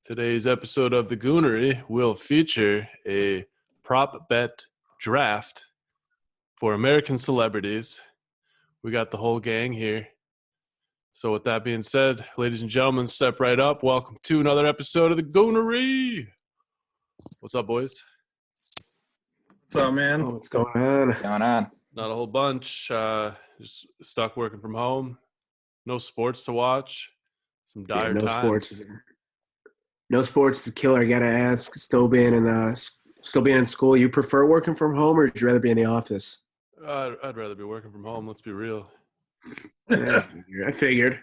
Today's episode of the Goonery will feature a prop bet draft for American celebrities. We got the whole gang here. So with that being said, ladies and gentlemen, step right up. Welcome to another episode of the Goonery. What's up, boys? What's up, man? Oh, what's going on? Not a whole bunch. Just stuck working from home. No sports to watch. Some dire no times. Sports. No sports is a killer. I gotta ask. Still being in school. You prefer working from home, or would you rather be in the office? I'd rather be working from home. Let's be real. I figured.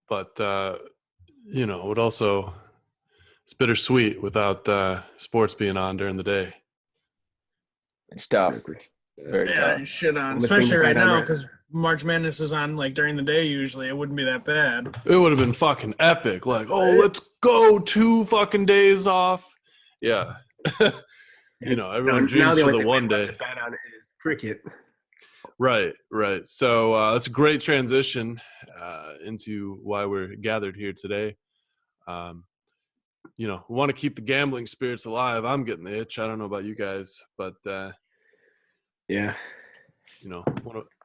But it would also it's bittersweet without sports being on during the day. It's tough. Very tough. You shit on, especially right now because March Madness is on like during the day. Usually, it wouldn't be that bad. It would have been fucking epic. Like, let's go 2 fucking days off. Yeah, everyone dreams for the one day. Bet on is cricket. Right. So that's a great transition into why we're gathered here today. We want to keep the gambling spirits alive. I'm getting the itch. I don't know about you guys, but yeah.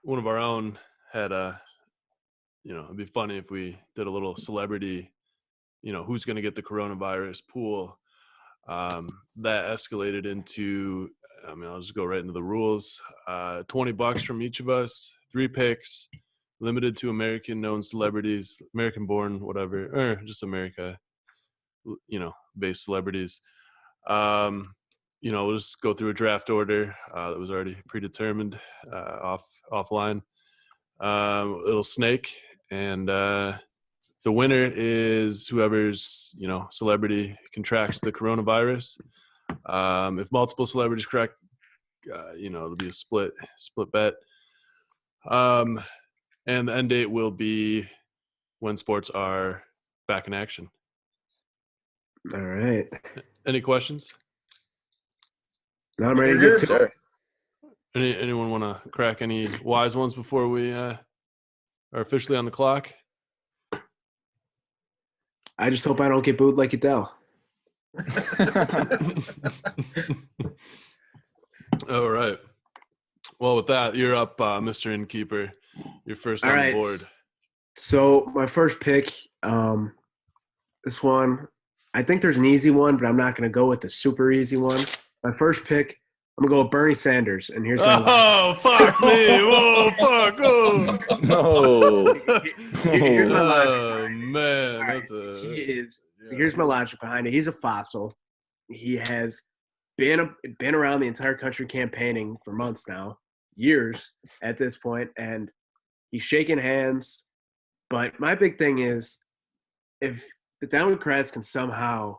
One of our own had it'd be funny if we did a little celebrity, who's going to get the coronavirus pool. That escalated into, I'll just go right into the rules. $20 from each of us, 3 picks, limited to American known celebrities, American born, whatever, or just America, based celebrities. We'll just go through a draft order that was already predetermined offline. It'll snake, and the winner is whoever's celebrity contracts the coronavirus. If multiple celebrities correct, it'll be a split bet. And the end date will be when sports are back in action. All right. Any questions? Now I'm ready to get to it. Anyone want to crack any wise ones before we are officially on the clock? I just hope I don't get booed like Adele. All right. Well, with that, you're up, Mr. Innkeeper. You're first on the board. So my first pick, this one, I think there's an easy one, but I'm not going to go with the super easy one. My first pick, I'm going to go with Bernie Sanders, and here's my fuck me. Whoa, fuck. Oh. No. Here's my logic. Oh, man. Right. Here's my logic behind it. He's a fossil. He has been around the entire country campaigning for months now, years at this point, and he's shaking hands. But my big thing is, if the Democrats can somehow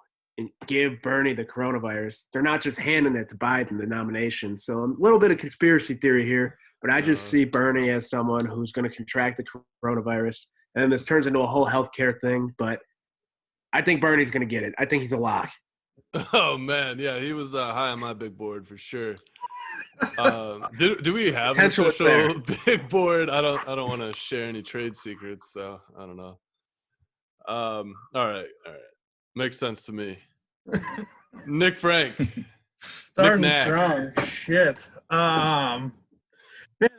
give Bernie the coronavirus, they're not just handing it to Biden, the nomination. So a little bit of conspiracy theory here, but I just see Bernie as someone who's going to contract the coronavirus. And then this turns into a whole healthcare thing, but I think Bernie's going to get it. I think he's a lock. Oh, man. Yeah, he was high on my big board for sure. Do we have an official big board? I don't want to share any trade secrets, so I don't know. All right. Makes sense to me. Nick Frank. Starting Nicknack. strong. Shit. Man,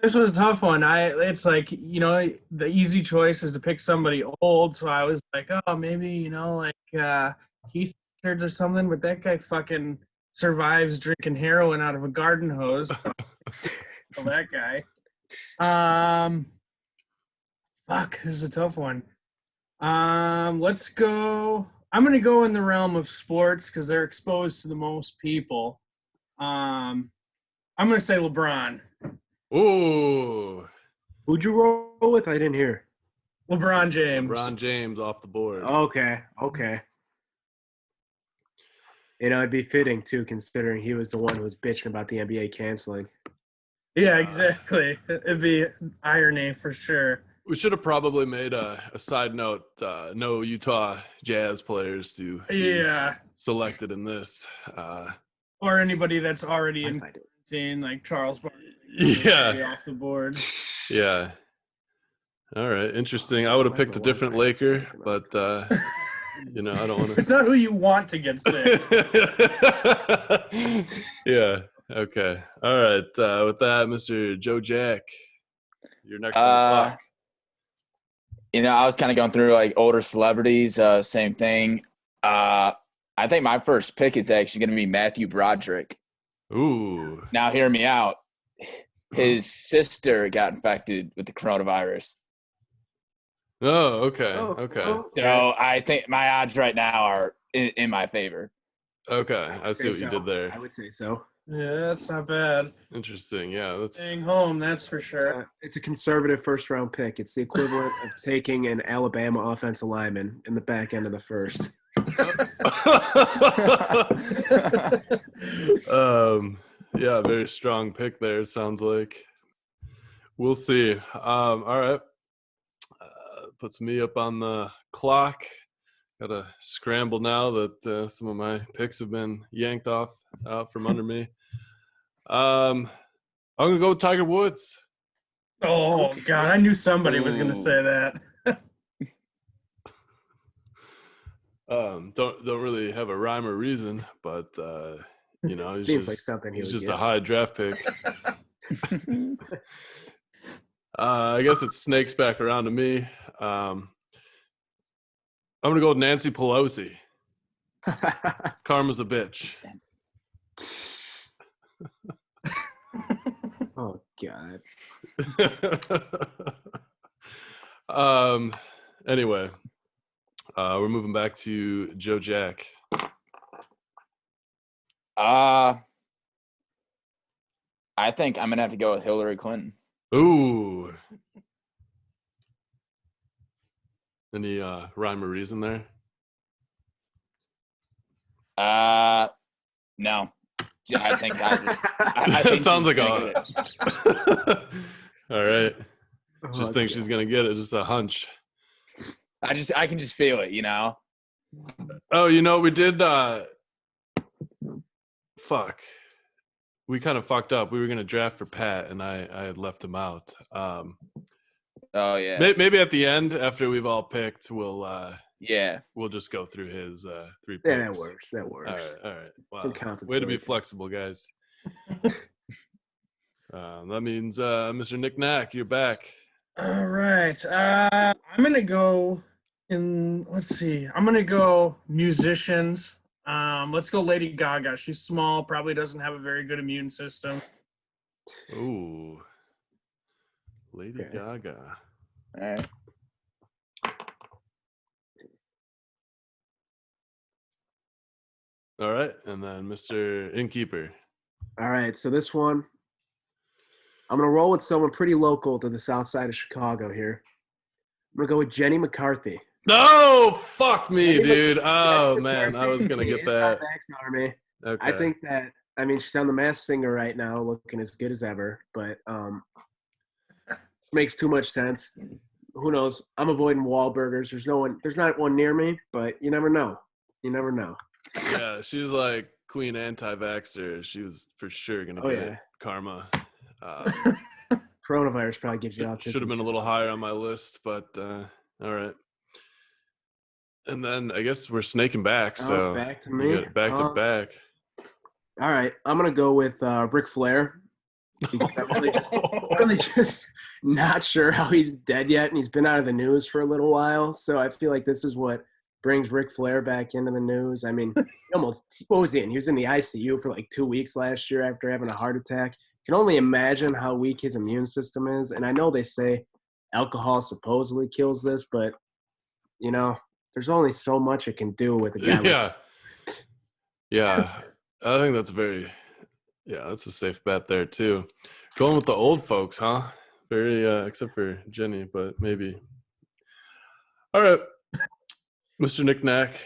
this was a tough one. It's like, the easy choice is to pick somebody old. So I was like, maybe, Keith Richards or something. But that guy fucking survives drinking heroin out of a garden hose. So that guy. Fuck, this is a tough one. Let's go. I'm going to go in the realm of sports because they're exposed to the most people. I'm going to say LeBron. Ooh. Who'd you roll with? I didn't hear. LeBron James. LeBron James off the board. Okay. It'd be fitting, too, considering he was the one who was bitching about the NBA canceling. Yeah, exactly. It'd be irony for sure. We should have probably made a side note, no Utah Jazz players to be selected in this. Or anybody that's already in quarantine, like Charles Barkley. Yeah. Off the board. Yeah. All right. Interesting. I would have picked a different Laker, but You know, I don't want It's not who you want to get sick. to. Yeah. Okay. All right. With that, Mr. JoJack, you're next on the clock. I was kind of going through like older celebrities. Same thing. I think my first pick is actually going to be Matthew Broderick. Ooh. Now, hear me out. His sister got infected with the coronavirus. Oh, okay. Okay. So I think my odds right now are in my favor. Okay. I see what you did there. I would say so. Yeah, that's not bad. Interesting. Yeah. That's Staying home, that's for sure. It's a conservative first-round pick. It's the equivalent of taking an Alabama offensive lineman in the back end of the first. Yeah, very strong pick there, it sounds like. We'll see. All right. Puts me up on the clock. Gotta scramble now that some of my picks have been yanked out from under me. I'm gonna go with Tiger Woods. Oh God, I knew somebody was gonna say that. Don't really have a rhyme or reason, but he's Seems just like something he's would just get. a high draft pick. I guess it snakes back around to me. I'm gonna go with Nancy Pelosi. Karma's a bitch. Oh God. Anyway, we're moving back to JoJack. I think I'm gonna have to go with Hillary Clinton. Ooh. Any rhyme or reason there? No. I think I think sounds she's like gonna a. get it. All right. Oh, Just think she's gonna get it. Just a hunch. I can just feel it, Oh, we did. Fuck. We kind of fucked up. We were gonna draft for Pat, and I had left him out. Oh yeah. Maybe at the end, after we've all picked, we'll just go through his 3 picks. Yeah, that works. That works. All right. Some Wow. Way to be compensation. flexible, guys. That means Mr. Nicknack, you're back. All right. I'm gonna go let's see. I'm gonna go musicians. Let's go Lady Gaga. She's small, probably doesn't have a very good immune system. Ooh. Lady Okay. Gaga. All right. All right. And then Mr. Innkeeper. All right, so this one, I'm gonna roll with someone pretty local to the south side of Chicago here. I'm gonna go with Jenny McCarthy. No, fuck me, Jenny dude. Jenny Oh man, I McCarthy was gonna in get the that. Anti-Vax Army. Okay. I think that she's on The Masked Singer right now, looking as good as ever, but makes too much sense. Who knows? I'm avoiding Wahlburgers. There's not one near me, but you never know. You never know. Yeah, she's like Queen Anti-Vaxxer. She was for sure gonna get karma. Coronavirus probably gives you autism. Should have been a little higher on my list, but all right. And then I guess we're snaking back. So back to we me. got back to back. All right, I'm gonna go with Ric Flair. Because I'm really just not sure how he's dead yet, and he's been out of the news for a little while. So I feel like this is what brings Ric Flair back into the news. I mean, what was he in? He was in the ICU for like 2 weeks last year after having a heart attack. Can only imagine how weak his immune system is. And I know they say alcohol supposedly kills this, but there's only so much it can do with a guy. Yeah. I think that's that's a safe bet there too. Going with the old folks, huh? Very except for Jenny, but maybe. All right. Mr. Nicknack.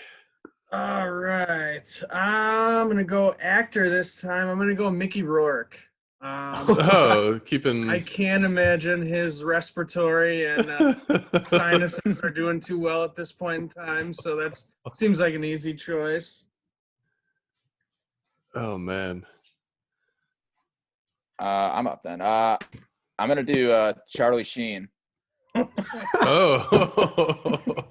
All right. I'm going to go actor this time. I'm going to go Mickey Rourke. Keeping. I can't imagine his respiratory and sinuses are doing too well at this point in time. So that seems like an easy choice. Oh, man. I'm up then. I'm going to do Charlie Sheen. Oh.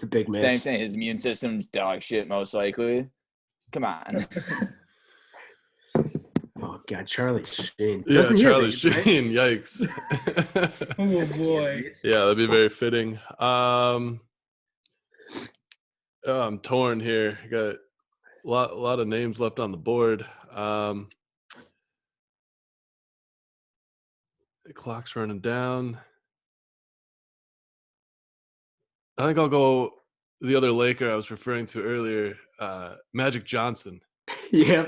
It's a big Same miss. thing. His immune system's dog shit, most likely. Come on. Oh God, Charlie Sheen. Yeah, Doesn't he have Charlie AIDS, right? Sheen. Yikes. Oh He has boy. AIDS? Yeah, that'd be very fitting. I'm torn here. Got a lot of names left on the board. The clock's running down. I think I'll go the other Laker I was referring to earlier, Magic Johnson. Yeah.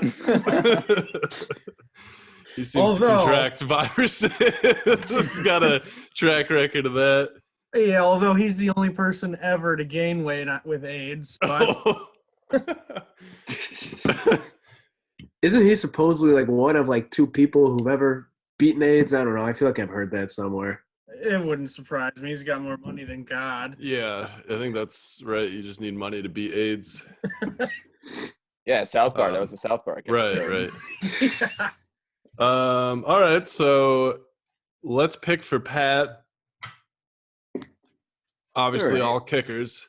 He seems to contract viruses. He's got a track record of that. Yeah, although he's the only person ever to gain weight with AIDS. So Isn't he supposedly like one of like 2 people who've ever beaten AIDS? I don't know. I feel like I've heard that somewhere. it wouldn't surprise me. He's got more money than God. Yeah, I think that's right. You just need money to beat AIDS. Yeah, South Park. That was the South Park episode. Right. All right, so let's pick for Pat. Obviously, all kickers.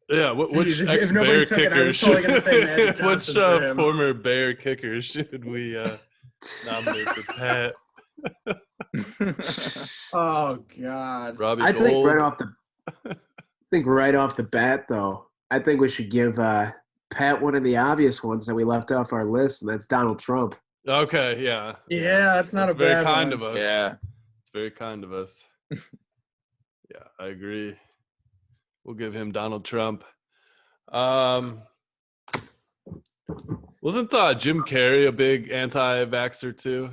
Yeah, which Jeez, if ex-Bear nobody took it, I kicker was totally gonna say Magic which Johnson for him. former Bear kicker should we nominate for Pat? Oh God. Robbie I Gold. think right off the bat, though, I think we should give Pat one of the obvious ones that we left off our list, and that's Donald Trump. Okay, yeah. Yeah, that's not That's a very bad kind one. of us. Yeah. It's very kind of us. Yeah, I agree. We'll give him Donald Trump. Wasn't Jim Carrey a big anti-vaxxer too?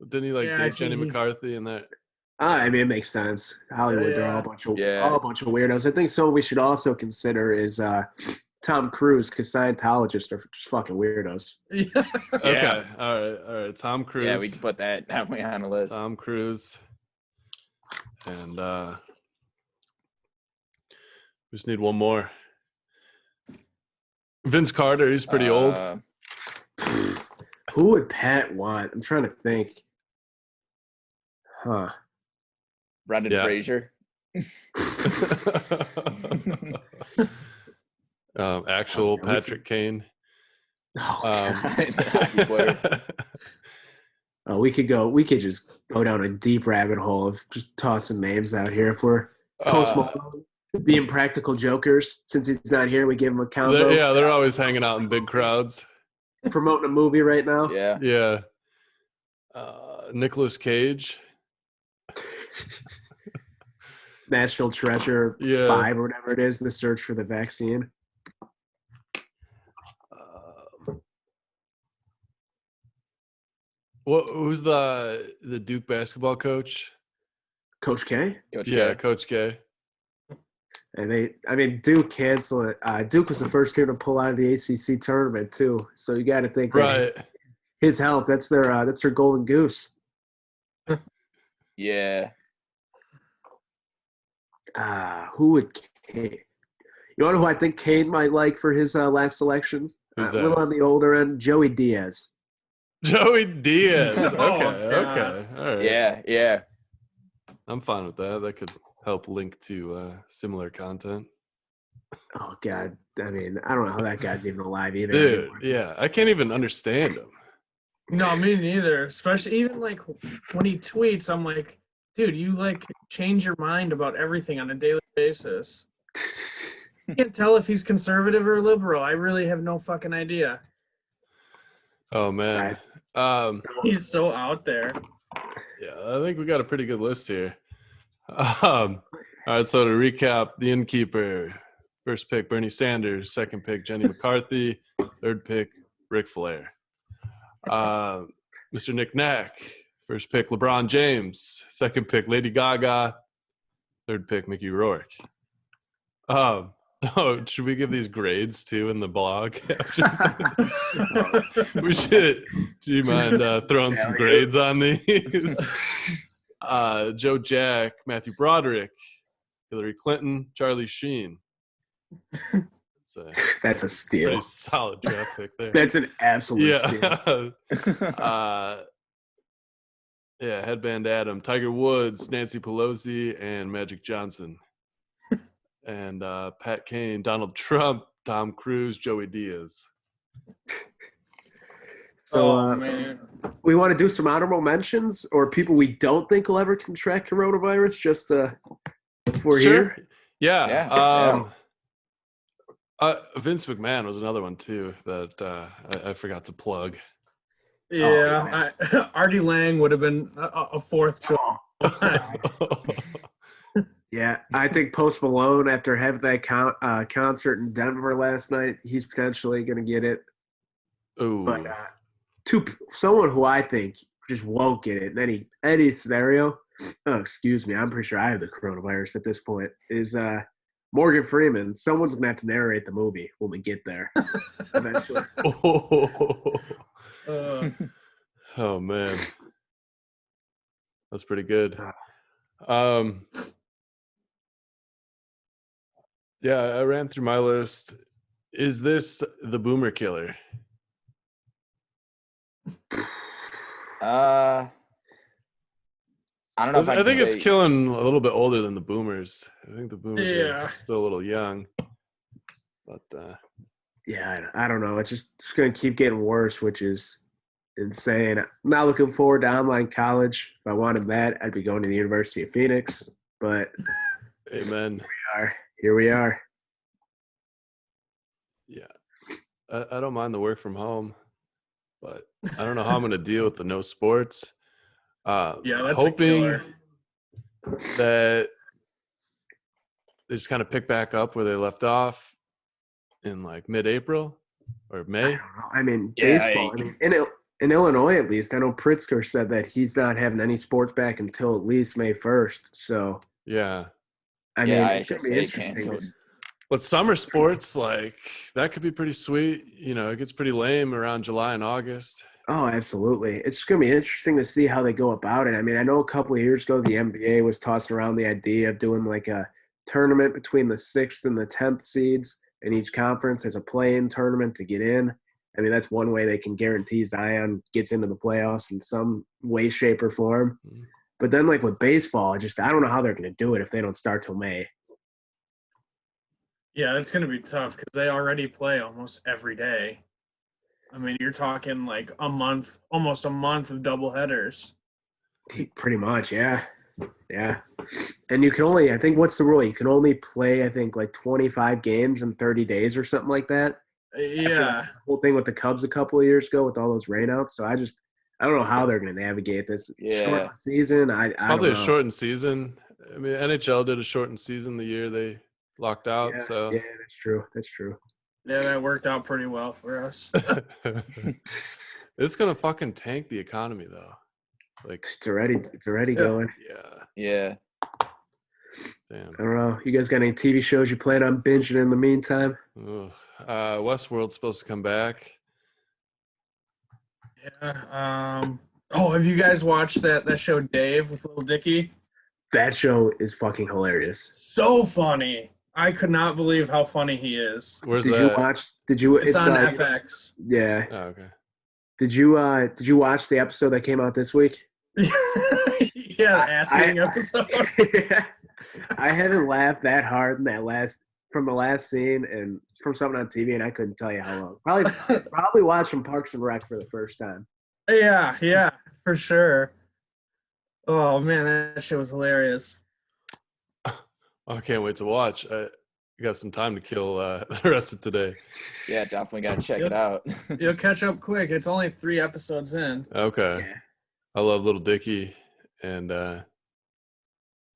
Didn't he date Jenny McCarthy and that? I mean, it makes sense. Hollywood, they're all a bunch of weirdos. I think someone we should also consider is Tom Cruise, because Scientologists are just fucking weirdos. Yeah. Okay, all right. Tom Cruise. Yeah, we can put that halfway on the list. Tom Cruise. And we just need one more. Vince Carter, he's pretty old. Who would Pat want? I'm trying to think. Huh. Brendan Fraser. Actual Patrick Kane. We could just go down a deep rabbit hole of just tossing names out here. If we're Post Malone, the Impractical Jokers, since he's not here, we give him a combo. They're always hanging out in big crowds. Promoting a movie right now. Yeah. Nicolas Cage. National Treasure 5 or whatever it is, the search for the vaccine. Who's the Duke basketball coach? Coach K? Coach K. And Duke canceled it. Duke was the first team to pull out of the ACC tournament too. So you got to think that his help, that's their golden goose. Yeah. Who would Kane? You know who I think Kane might like for his last selection? A little on the older end, Joey Diaz. Joey Diaz. Okay. All right. Yeah. I'm fine with that. That could help link to similar content. Oh, God. I mean, I don't know how that guy's even alive either. Dude, anymore. yeah. I can't even understand him. No, me neither. Especially even when he tweets, I'm like, dude, you change your mind about everything on a daily basis. You can't tell if he's conservative or liberal. I really have no fucking idea. Oh man. He's so out there. Yeah, I think we got a pretty good list here. All right, so to recap, the Innkeeper, first pick Bernie Sanders, second pick Jenny McCarthy, third pick Ric Flair. Mr. Nicknack, first pick LeBron James, second pick Lady Gaga, third pick Mickey Rourke. Should we give these grades too in the blog? We should. Do you mind throwing some grades on these? JoJack, Matthew Broderick, Hillary Clinton, Charlie Sheen. That's a steal. Pretty solid draft pick there. That's an absolute steal. Yeah, Headband Adam, Tiger Woods, Nancy Pelosi, and Magic Johnson. And Pat Kane, Donald Trump, Tom Cruise, Joey Diaz. So man. we want to do some honorable mentions or people we don't think will ever contract coronavirus just if we're here. Yeah. Vince McMahon was another one too that I forgot to plug. Yeah, Artie Lang would have been a fourth choice. Yeah, I think Post Malone, after having that concert in Denver last night, he's potentially going to get it. Ooh. But someone who I think just won't get it in any scenario, excuse me, I'm pretty sure I have the coronavirus at this point, is Morgan Freeman. Someone's going to have to narrate the movie when we get there eventually. Oh, man. That's pretty good. Yeah, I ran through my list. Is this the Boomer Killer? I don't know if I think it's killing a little bit older than the Boomers. I think the Boomers are still a little young. But yeah, I don't know. It's going to keep getting worse, which is insane. I'm not looking forward to online college. If I wanted that, I'd be going to the University of Phoenix. But amen. Here we are. Yeah. I don't mind the work from home, but I don't know how I'm going to deal with the no sports. That's hoping that they just kind of pick back up where they left off in like mid-April or May. I don't know. I mean, baseball. I mean, in Illinois, at least, I know Pritzker said that he's not having any sports back until at least May 1st. So yeah, I mean, it's going to be interesting. But summer sports, like, that could be pretty sweet. You know, it gets pretty lame around July and August. Oh, absolutely. It's going to be interesting to see how they go about it. I mean, I know a couple of years ago, the NBA was tossing around the idea of doing like a tournament between the 6th and the 10th seeds in each conference as a play-in tournament to get in. I mean, that's one way they can guarantee Zion gets into the playoffs in some way, shape, or form. Mm-hmm. But then, like with baseball, I don't know how they're going to do it if they don't start till May. Yeah, it's going to be tough because they already play almost every day. I mean, you're talking like almost a month of doubleheaders. Pretty much, yeah. Yeah. And you can only, I think, what's the rule? You can only play, I think, like 25 games in 30 days or something like that. Yeah. The whole thing with the Cubs a couple of years ago with all those rainouts. So I don't know how they're going to navigate this short season. I probably don't know. A shortened season. I mean, NHL did a shortened season the year they locked out. Yeah, so yeah, that's true. That's true. Yeah, that worked out pretty well for us. It's gonna fucking tank the economy, though. Like it's already going. Yeah. Damn. I don't know. You guys got any TV shows you plan on binging in the meantime? Westworld's supposed to come back. Yeah. Have you guys watched that show Dave with Little Dicky? That show is fucking hilarious. So funny. I could not believe how funny he is. Where's did that? You watch? Did you? It's on FX. Yeah. Oh, okay. Did you watch the episode that came out this week? Yeah, the ass eating episode. Yeah. I haven't laughed that hard in from the last scene and from something on TV, and I couldn't tell you how long. Probably watching Parks and Rec for the first time. Yeah, for sure. Oh man, that shit was hilarious. I can't wait to watch. I got some time to kill the rest of today. Yeah, definitely got to check it out. You'll catch up quick. It's only 3 episodes in. Okay. Yeah. I love Little Dicky, and I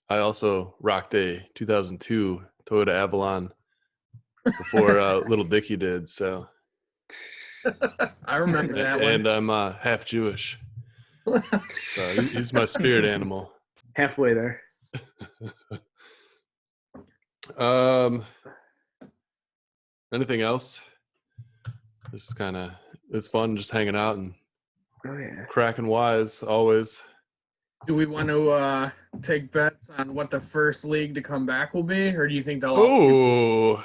also rocked a 2002 Toyota Avalon before Little Dicky did. So I remember that one. And I'm half Jewish. So he's my spirit animal. Halfway there. Anything else? It's fun just hanging out and cracking wise always. Do we want to take bets on what the first league to come back will be, or do you think they'll? Ooh,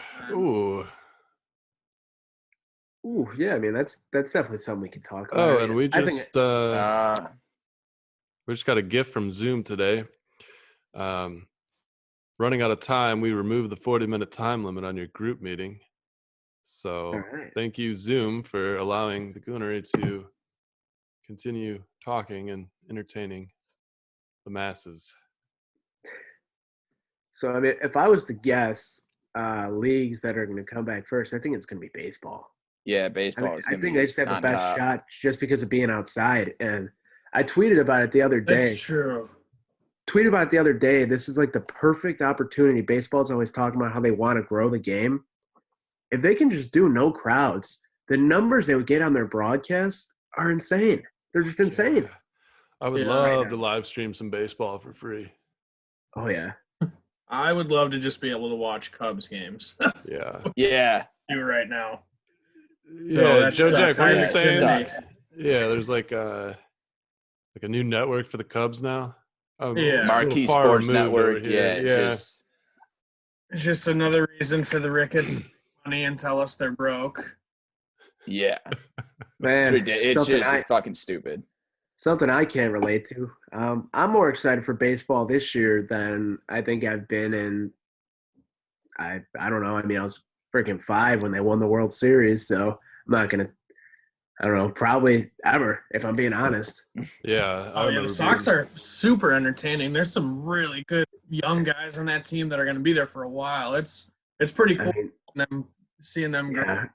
yeah. I mean, that's definitely something we can talk about. And we just We just got a gift from Zoom today. Running out of time, we removed the 40-minute time limit on your group meeting. So Thank you, Zoom, for allowing the Goonery to continue talking and entertaining the masses. So, I mean, if I was to guess leagues that are going to come back first, I think it's going to be baseball. Yeah, baseball. I think they just have the best shot just because of being outside. And I tweeted about it the other day. That's true. Tweeted about it the other day. This is like the perfect opportunity. Baseball's always talking about how they want to grow the game. If they can just do no crowds, the numbers they would get on their broadcast are insane. They're just insane. Yeah. I would love to live stream some baseball for free. Oh, yeah. I would love to just be able to watch Cubs games. Yeah. Do right now. Yeah, so JoJack, what are you saying? Sucks. Yeah, there's like a new network for the Cubs now. Marquee Sports Network. Yeah. It's just another reason for the Ricketts to make money and tell us they're broke. Yeah. Man, it's just fucking stupid. Something I can't relate to. I'm more excited for baseball this year than I think I've been in. I don't know. I mean, I was freaking 5 when they won the World Series, so I'm not gonna. I don't know. Probably ever, if I'm being honest. Yeah. The Sox are super entertaining. There's some really good young guys on that team that are going to be there for a while. It's pretty cool seeing them grow. Yeah.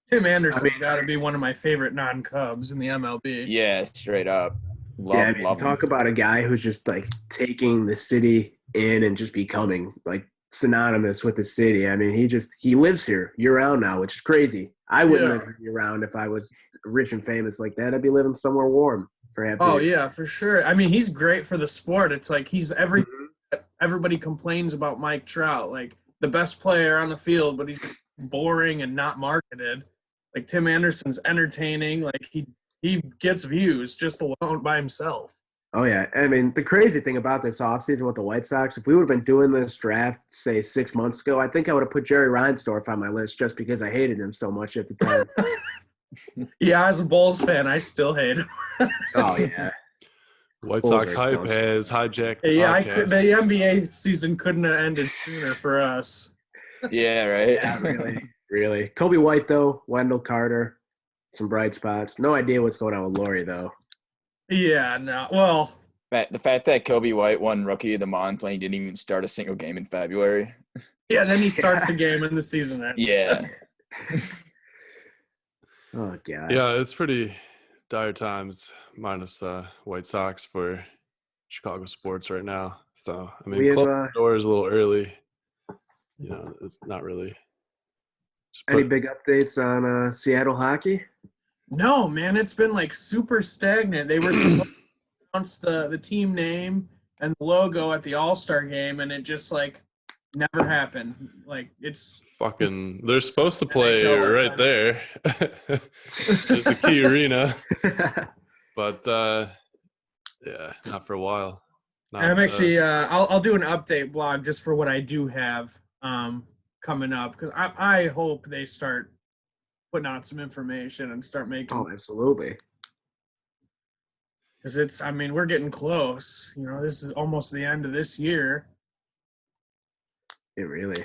Tim Anderson's got to be one of my favorite non-Cubs in the MLB. Yeah, straight up. Love talk about a guy who's just like taking the city in and just becoming like synonymous with the city. I mean, he lives here year round now, which is crazy. I wouldn't live here year round if I was rich and famous like that. I'd be living somewhere warm for half. Oh yeah, for sure. I mean, he's great for the sport. It's like he's everything that everybody complains about Mike Trout, like the best player on the field, but he's boring and not marketed. Like Tim Anderson's entertaining. Like he gets views just alone by himself. Oh, yeah. I mean, the crazy thing about this offseason with the White Sox, if we would have been doing this draft, say, 6 months ago, I think I would have put Jerry Reinsdorf on my list just because I hated him so much at the time. Yeah, as a Bulls fan, I still hate him. Oh, yeah. White Sox hype has hijacked the podcast. The NBA season couldn't have ended sooner for us. Yeah, right? Yeah, really. Kobe White, though, Wendell Carter, some bright spots. No idea what's going on with Laurie, though. Yeah, no. Well, the fact that Kobe White won Rookie of the Month when he didn't even start a single game in February. Yeah, then he starts the game and the season ends. Yeah. Oh, God. Yeah, it's pretty dire times, minus the White Sox for Chicago sports right now. So, I mean, close the doors a little early. You know, it's not really. Any big updates on Seattle hockey? No, man, it's been like super stagnant. They were supposed to announce the team name and the logo at the All-Star game, and it just like never happened. Like it's fucking. They're supposed to play right there. It's the Key Arena, but yeah, not for a while. I'm actually I'll do an update blog just for what I do have coming up because I hope they start putting out some information and start making. Oh, absolutely. Because we're getting close. You know, this is almost the end of this year. It really.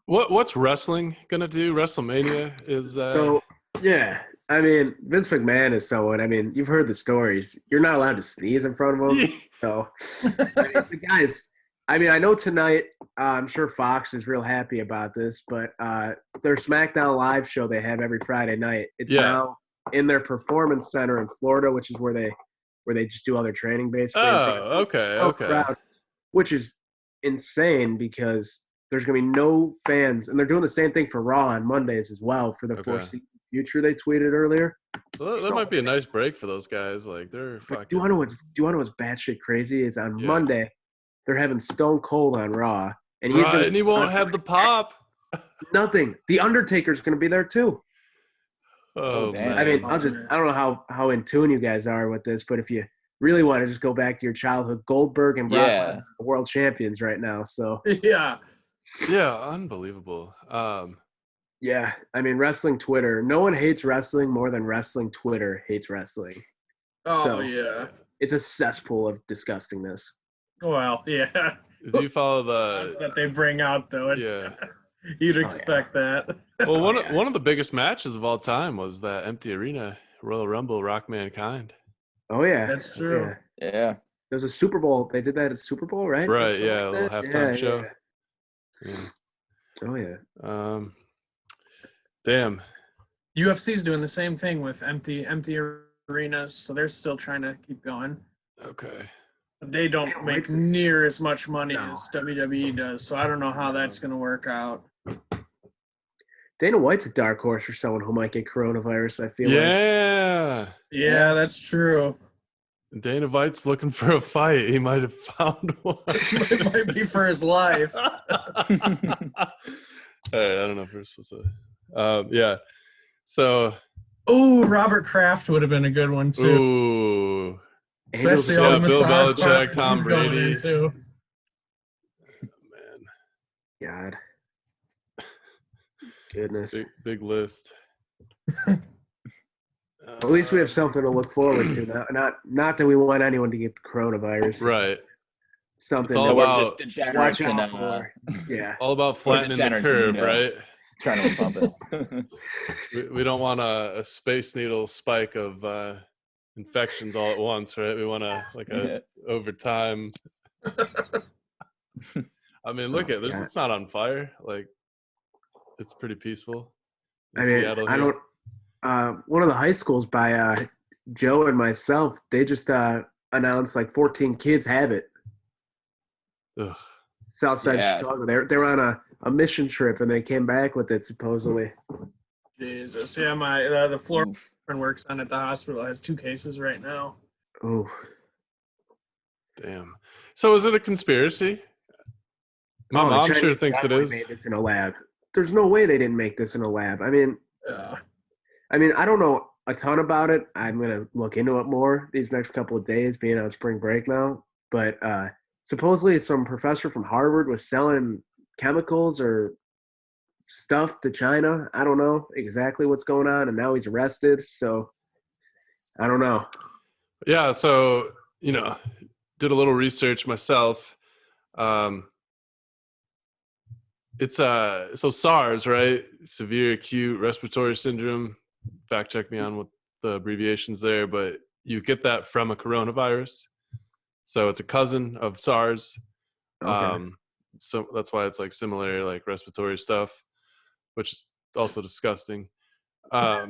What's wrestling gonna do? WrestleMania is so yeah. I mean, Vince McMahon is someone. I mean, you've heard the stories. You're not allowed to sneeze in front of him. So the guys. I mean, I know tonight, I'm sure Fox is real happy about this, but their SmackDown Live show they have every Friday night, it's now in their Performance Center in Florida, which is where they just do all their training, basically. Oh, okay. Crowd, which is insane because there's going to be no fans, and they're doing the same thing for Raw on Mondays as well for the foreseeable future, they tweeted earlier. Well, that might be a nice break for those guys. Like, they're fucking... Do you want to know what's batshit crazy is on Monday – they're having Stone Cold on Raw, and he won't have the pop. Nothing. The Undertaker's going to be there too. Oh man. I mean, I don't know how in tune you guys are with this, but if you really want to just go back to your childhood, Goldberg and Brock Lesnar are world champions right now. So yeah, unbelievable. Yeah, I mean, wrestling Twitter. No one hates wrestling more than wrestling Twitter hates wrestling. Oh So- yeah. It's a cesspool of disgustingness. Well, yeah. Do you follow Odds that they bring out though, it's Yeah. you'd yeah. expect that. Well, yeah. one of the biggest matches of all time was that empty arena Royal Rumble Rock Mankind. Oh yeah, That's Oh, true. yeah. Yeah. There's a Super Bowl. They did that at Super Bowl, right? Or Right, something yeah, a little that? halftime Yeah, show. yeah. Yeah. Oh yeah. Damn. UFC's doing the same thing with empty arenas, so they're still trying to keep going. Okay. But they don't Damn, make what's it- near as much money No. as WWE does, so I don't know how that's going to work out. Dana White's a dark horse for someone who might get coronavirus. I feel like. Yeah. Yeah, that's true. Dana White's looking for a fight. He might have found one. It might be for his life. All right, I don't know if we're supposed to. Yeah. So. Oh, Robert Kraft would have been a good one too. Ooh. Especially Yeah, all the Bill massage Belichick, parlors Tom he's going Brady. into. Man, God. Goodness. big list. At least we have something to look forward to. Not that we want anyone to get the coronavirus. Right. Something It's all that We're about- just degenerates watch and out for. Yeah. All about flattening the degenerates, curve, you know. right? trying to bump it. We don't want a space needle spike of infections all at once, right? We want a over time. I mean, look at this. Yeah. It's not on fire. Like, it's pretty peaceful. in I mean, Seattle I here. don't. One of the high schools by Joe and myself, they just announced like 14 kids have it. Ugh. Southside Yeah. Chicago. They were on a mission trip and they came back with it supposedly. Jesus, yeah, my the floor Oof. friend works on at the hospital has 2 cases right now. Oh, Damn. So is it a conspiracy? My the mom sure Chinese thinks it definitely is. Made this in a lab. There's no way they didn't make this in a lab. I mean, Yeah. I don't know a ton about it. I'm gonna look into it more these next couple of days, being on spring break now. But supposedly, some professor from Harvard was selling chemicals or stuff to China. I don't know exactly what's going on, and now he's arrested. So I don't know. Yeah, so did a little research myself. It's so SARS, right? Severe acute respiratory syndrome. Fact check me on what the abbreviations there, but you get that from a coronavirus. So it's a cousin of SARS. Okay. So that's why it's like similar, like respiratory stuff, which is also disgusting. I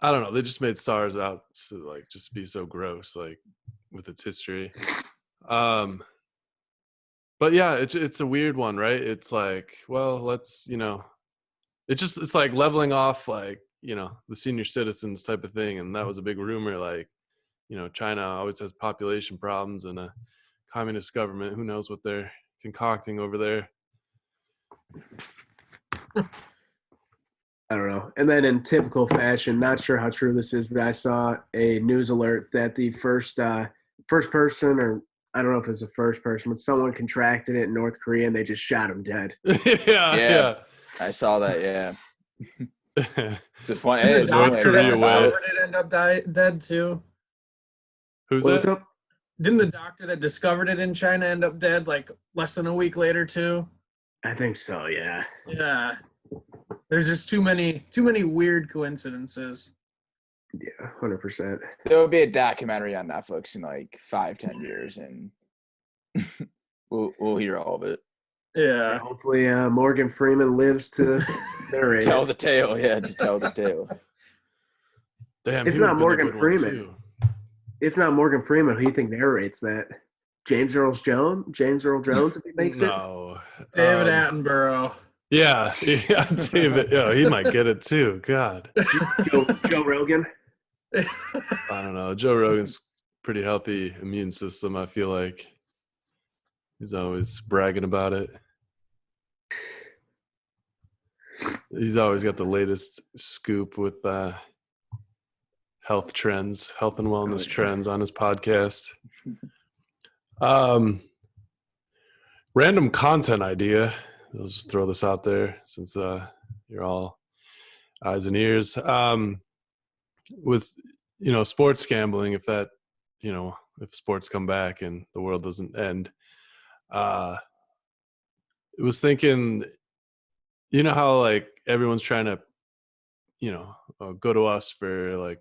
don't know. They just made SARS out to like just be so gross, like with its history. But yeah, it's a weird one, right? It's like, well, let's, it's like leveling off, like, the senior citizens type of thing. And that was a big rumor, like, China always has population problems and a communist government. Who knows what they're concocting over there? I don't know. And then in typical fashion, not sure how true this is, but I saw a news alert that the first person, or I don't know if it was the first person, but someone contracted it in North Korea and they just shot him dead. yeah. I saw that. Yeah. Yeah. Just one. Didn't Hey, the just North one doctor Korea that way. discovered it end up dead too? Who's What was that? up? Didn't the doctor that discovered it in China end up dead like less than a week later too? I think so, yeah. Yeah. There's just too many weird coincidences. Yeah, 100%. There will be a documentary on Netflix in like 5-10 years, and we'll hear all of it. Yeah. Hopefully Morgan Freeman lives to narrate Tell it. the tale, yeah. To tell the tale. Damn, If he not would've been a Morgan good one, Freeman. too. If not Morgan Freeman, who do you think narrates that? James Earl Jones, if he makes it? No. David Attenborough. Yeah, David. He might get it too. God, Joe Rogan? I don't know. Joe Rogan's pretty healthy immune system. I feel like he's always bragging about it. He's always got the latest scoop with health trends, health and wellness trends on his podcast. Random content idea. I'll just throw this out there since you're all eyes and ears. With sports gambling, if that, if sports come back and the world doesn't end, it was thinking, how like everyone's trying to, go to us for like,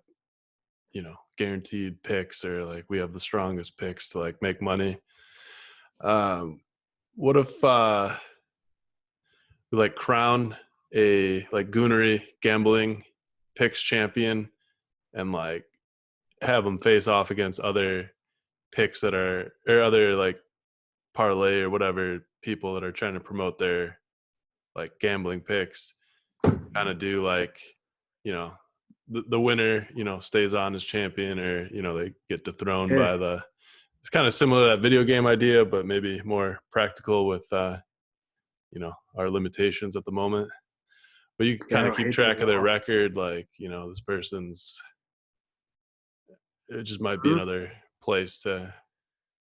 guaranteed picks, or like we have the strongest picks to like make money. What if we like crown a like Goonery gambling picks champion and like have them face off against other picks that are, or other like parlay or whatever people that are trying to promote their like gambling picks, kind of do like, the winner, stays on as champion, or, they get dethroned by it's kind of similar to that video game idea, but maybe more practical with, our limitations at the moment. But you can kind of keep track of their record, like, this person's, it just might be another place to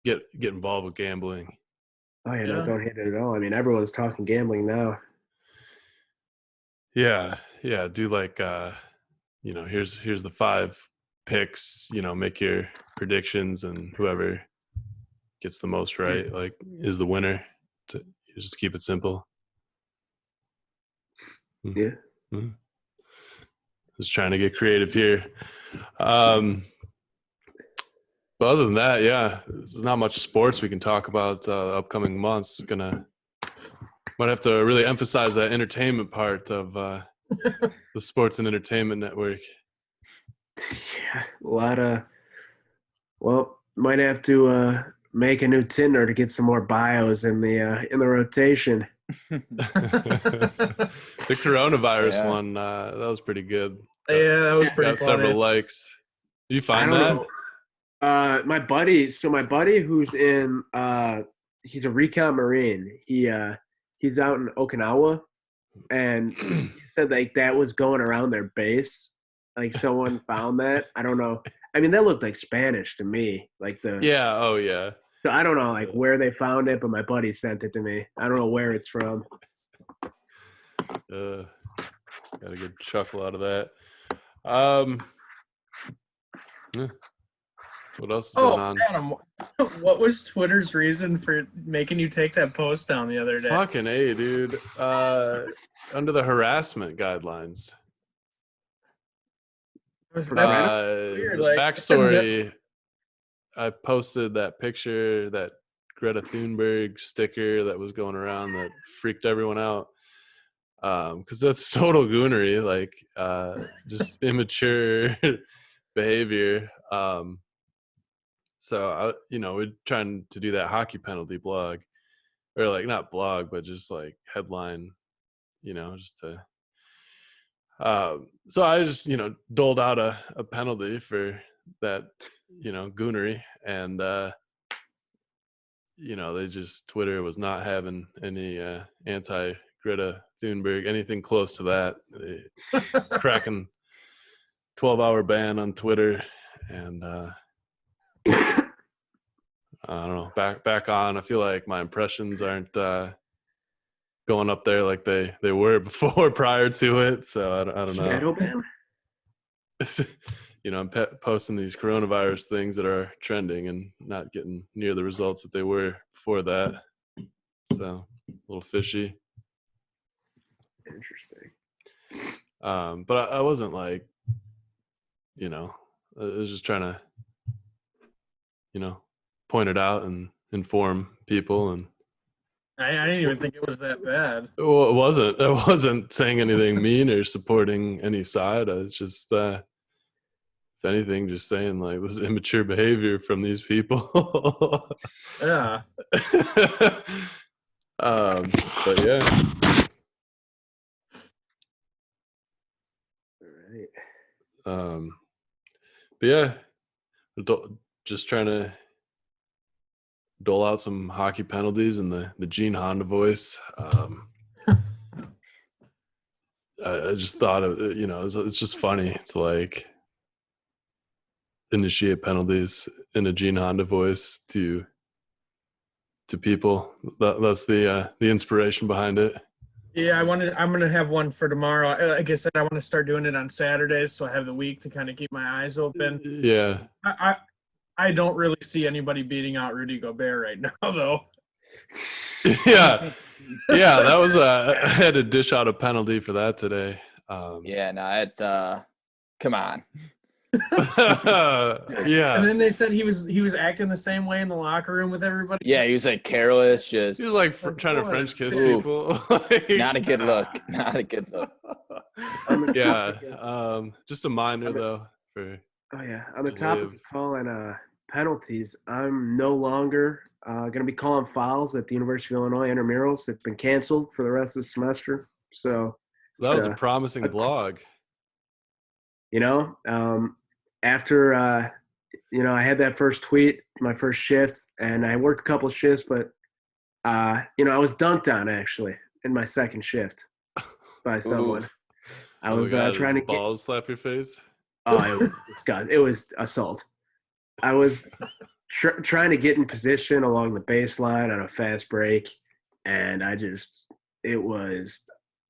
get involved with gambling. Oh, yeah, no, don't hate it at all. I mean, everyone's talking gambling now. Yeah. Do like, here's the 5 picks, make your predictions, and whoever gets the most right, like, is the winner. You just keep it simple. Yeah. Mm-hmm. Just trying to get creative here. But other than that, there's not much sports we can talk about upcoming months. Might have to really emphasize that entertainment part of the Sports and Entertainment Network. Yeah, a lot of. Well, might have to make a new Tinder to get some more bios in the rotation. The coronavirus one, that was pretty good. Yeah, that was pretty got funny. several likes. You find I that? don't know. My buddy who's in he's a recon Marine. He's out in Okinawa, and he said like that was going around their base. Like someone found that. I don't know. I mean, that looked like Spanish to me. Like Oh yeah. So I don't know like where they found it, but my buddy sent it to me. I don't know where it's from. Got a good chuckle out of that. What else is going on? Adam, what was Twitter's reason for making you take that post down the other day? Fucking A, dude. Under the harassment guidelines. Was Weird, like, backstory, I posted that picture, that Greta Thunberg sticker that was going around that freaked everyone out. Because that's total Goonery, like just immature behavior. So we're trying to do that hockey penalty blog, or like not blog, but just like headline, just to. So I just doled out a penalty for that, Goonery, and they just, Twitter was not having any anti Greta Thunberg, anything close to that. They cracking 12-hour ban on Twitter, and I don't know, back on. I feel like my impressions aren't going up there like they were before, prior to it. So I don't know. Shadow ban? I'm posting these coronavirus things that are trending and not getting near the results that they were before that. So a little fishy. Interesting. But I wasn't like, I was just trying to, point it out and inform people. And I didn't even think it was that bad. Well, it wasn't. I wasn't saying anything mean or supporting any side. I was just, if anything, just saying like this is immature behavior from these people. Yeah. But yeah. All right. But yeah, just trying to dole out some hockey penalties in the Gene Honda voice. I just thought of it's just funny to like initiate penalties in a Gene Honda voice to people. That's the inspiration behind it. Yeah, I'm gonna have one for tomorrow. Like I said, I want to start doing it on Saturdays, so I have the week to kind of keep my eyes open. Yeah. I don't really see anybody beating out Rudy Gobert right now, though. Yeah. Yeah, that was I had to dish out a penalty for that today. Yeah, no, it's come on. And Yeah. then they said he was acting the same way in the locker room with everybody. Yeah, he was like careless, just He was like trying to what? French kiss Ooh. people. not a good look. Not a good look. Yeah. Just a minor though for Oh yeah, on the to topic live. of calling penalties, I'm no longer going to be calling fouls at the University of Illinois intramurals. They've been canceled for the rest of the semester. So, That was a uh, promising blog. you know, after I had that first tweet, my first shift, and I worked a couple of shifts, but I was dunked on actually in my second shift by someone. Oof. I Oh was my God, trying to his get. balls slap your face. Oh, it was disgusting. It was assault. I was trying to get in position along the baseline on a fast break, and it was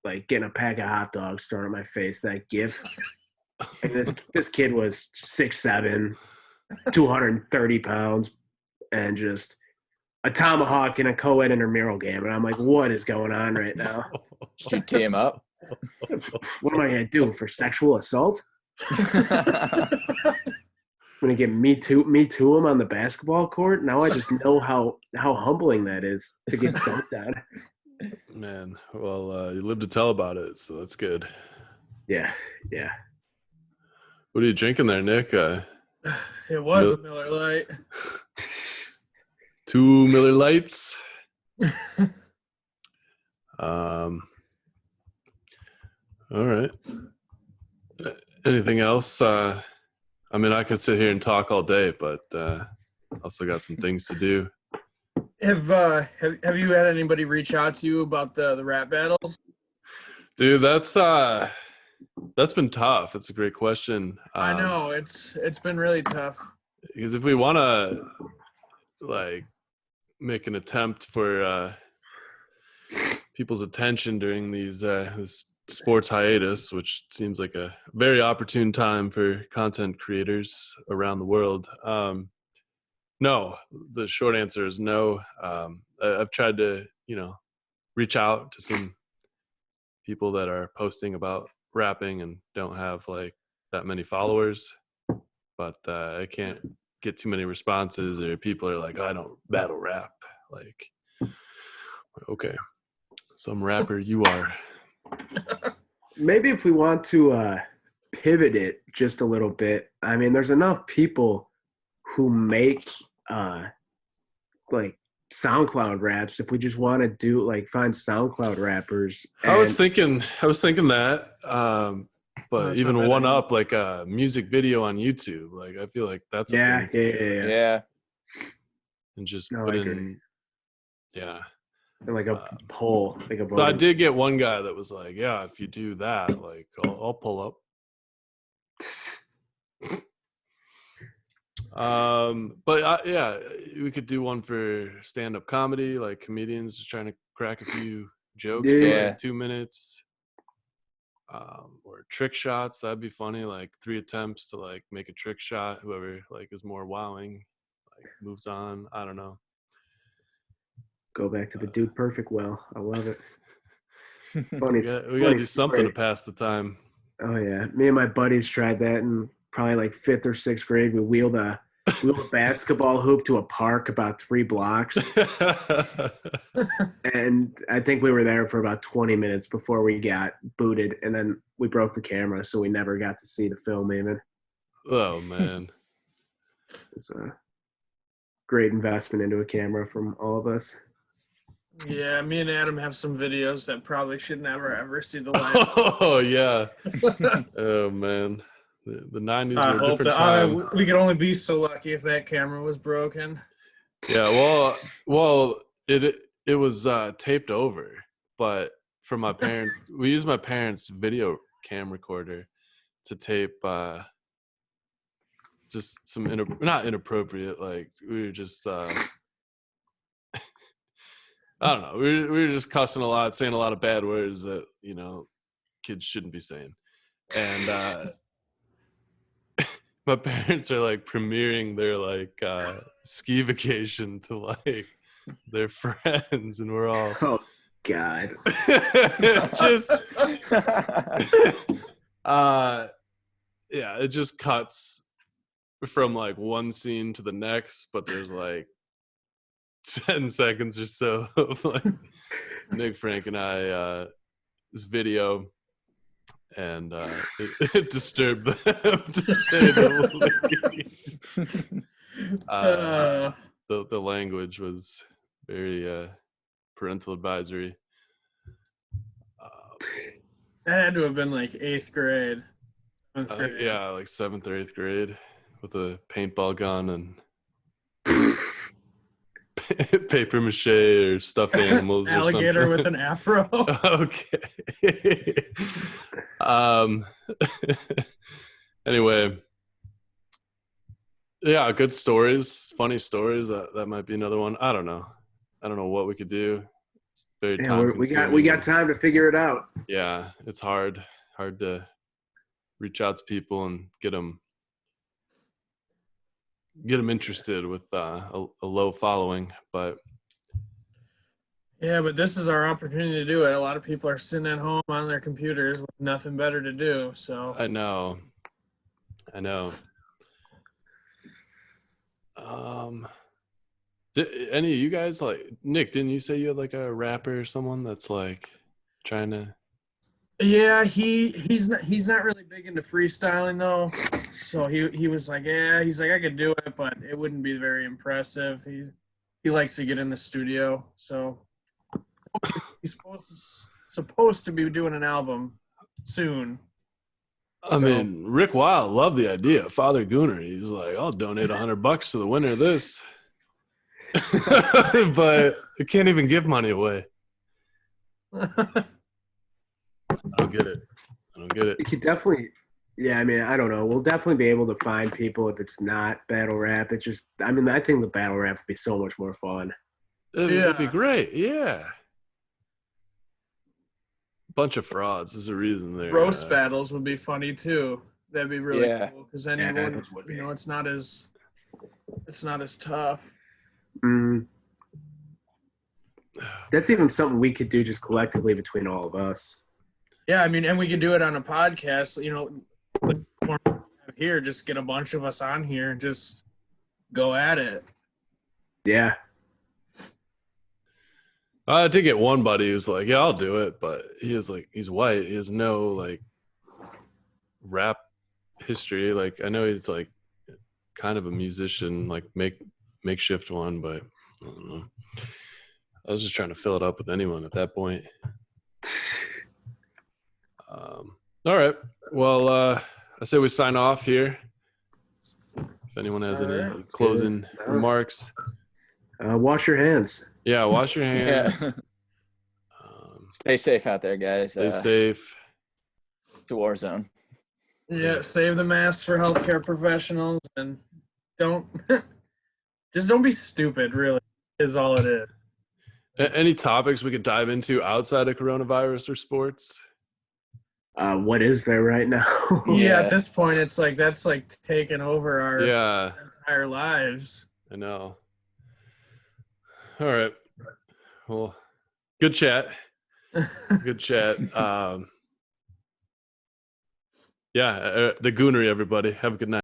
like getting a pack of hot dogs thrown at my face. That gif. And this kid was 6'7", 230 pounds, and just a tomahawk in a co-ed intramural game. And I'm like, what is going on right now? Did you tee him up? What am I going to do for sexual assault? I'm going to get me too him on the basketball court. Now I just know how humbling that is to get dunked on. Man, well, you live to tell about it, so that's good. Yeah. What are you drinking there, Nick? It was a Miller Lite. 2 Miller Lights. All right. Anything else? I mean, I could sit here and talk all day, but also got some things to do. Have you had anybody reach out to you about the rap battles? Dude, that's been tough. That's a great question. I know it's been really tough. Because if we want to like make an attempt for people's attention during this sports hiatus, which seems like a very opportune time for content creators around the world. No, the short answer is no. I've tried to, reach out to some people that are posting about rapping and don't have like that many followers, but I can't get too many responses, or people are like, I don't battle rap. Like, okay, some rapper you are. Maybe if we want to pivot it just a little bit, I mean, there's enough people who make like SoundCloud raps. If we just want to do find SoundCloud rappers. I was thinking that, but That's even not bad one idea. up like a music video on YouTube. Like, I feel like that's a Yeah. thing to do. Yeah. And just No, put I in, agree. yeah. And like a poll, like a vote. So I did get one guy that was like, yeah, if you do that, like, I'll pull up. But yeah, we could do one for stand-up comedy, like comedians just trying to crack a few jokes for Yeah. like 2 minutes. Or trick shots, that'd be funny. Like 3 attempts to like make a trick shot. Whoever like is more wowing, like moves on. I don't know. Go back to the Dude Perfect well. I love it. We gotta do something to pass the time. Oh yeah, me and my buddies tried that in probably like 5th or 6th grade. We wheeled a basketball hoop to a park about 3 blocks, and I think we were there for about 20 minutes before we got booted, and then we broke the camera, so we never got to see the film even. Oh man. It's a great investment into a camera from all of us. Yeah, me and Adam have some videos that probably should never ever see the light. Oh yeah. Oh man. The 90s I were a hope different that time. we could only be so lucky if that camera was broken. Yeah, well, it was taped over, but for my parents, we used my parents' video cam recorder to tape just some not inappropriate, like we were just I don't know. We were just cussing a lot, saying a lot of bad words that, you know, kids shouldn't be saying. And my parents are like premiering their like ski vacation to like their friends, and we're all Oh God. just yeah, it just cuts from like one scene to the next, but there's like 10 seconds or so of like Nick, Frank, and I this video, and it disturbed them to say the least. The language was very parental advisory. That had to have been like 8th grade. 7th grade. Yeah, like 7th or 8th grade with a paintball gun and paper mache or stuffed animals or Alligator something. with an afro. Okay. Anyway, yeah, good stories, funny stories. That might be another one. I don't know what we could do. It's very time consuming. We got time to figure it out. Yeah, it's hard to reach out to people and get them interested with a low following, but Yeah, but this is our opportunity to do it. A lot of people are sitting at home on their computers with nothing better to do. So I know. Did any of you guys, like Nick, didn't you say you had like a rapper or someone that's like trying to? yeah, he's not really big into freestyling though. So he was like, yeah, he's like, I could do it, but it wouldn't be very impressive. He likes to get in the studio. So he's supposed to be doing an album soon. I mean, Rick Wild loved the idea. Father Goonery, he's like, I'll donate $100 to the winner of this. But I can't even give money away. I don't get it. You could definitely, yeah. I mean, I don't know. We'll definitely be able to find people if it's not battle rap. It's just, I mean, I think the battle rap would be so much more fun. It'd be great. Yeah. Bunch of frauds is the reason there. Roast battles would be funny too. That'd be really cool because then Yeah, you know, it's not as tough. That's even something we could do just collectively between all of us. Yeah, I mean, and we could do it on a podcast. You know, here, just get a bunch of us on here and just go at it. Yeah. I did get one buddy who's like, yeah, I'll do it, but he's white. He has no like rap history. Like I know he's like kind of a musician, like makeshift one, but I don't know. I was just trying to fill it up with anyone at that point. All right. Well, I say we sign off here. If anyone has any closing remarks. Wash your hands. Yeah, wash your hands. Yeah. Stay safe out there, guys. Stay safe. It's a war zone. Yeah, save the masks for healthcare professionals and don't be stupid, really, is all it is. Any topics we could dive into outside of coronavirus or sports? What is there right now? Yeah, at this point, it's like that's like taking over our entire lives. I know. All right. Well, good chat. Good chat. Yeah, the Goonery, everybody. Have a good night.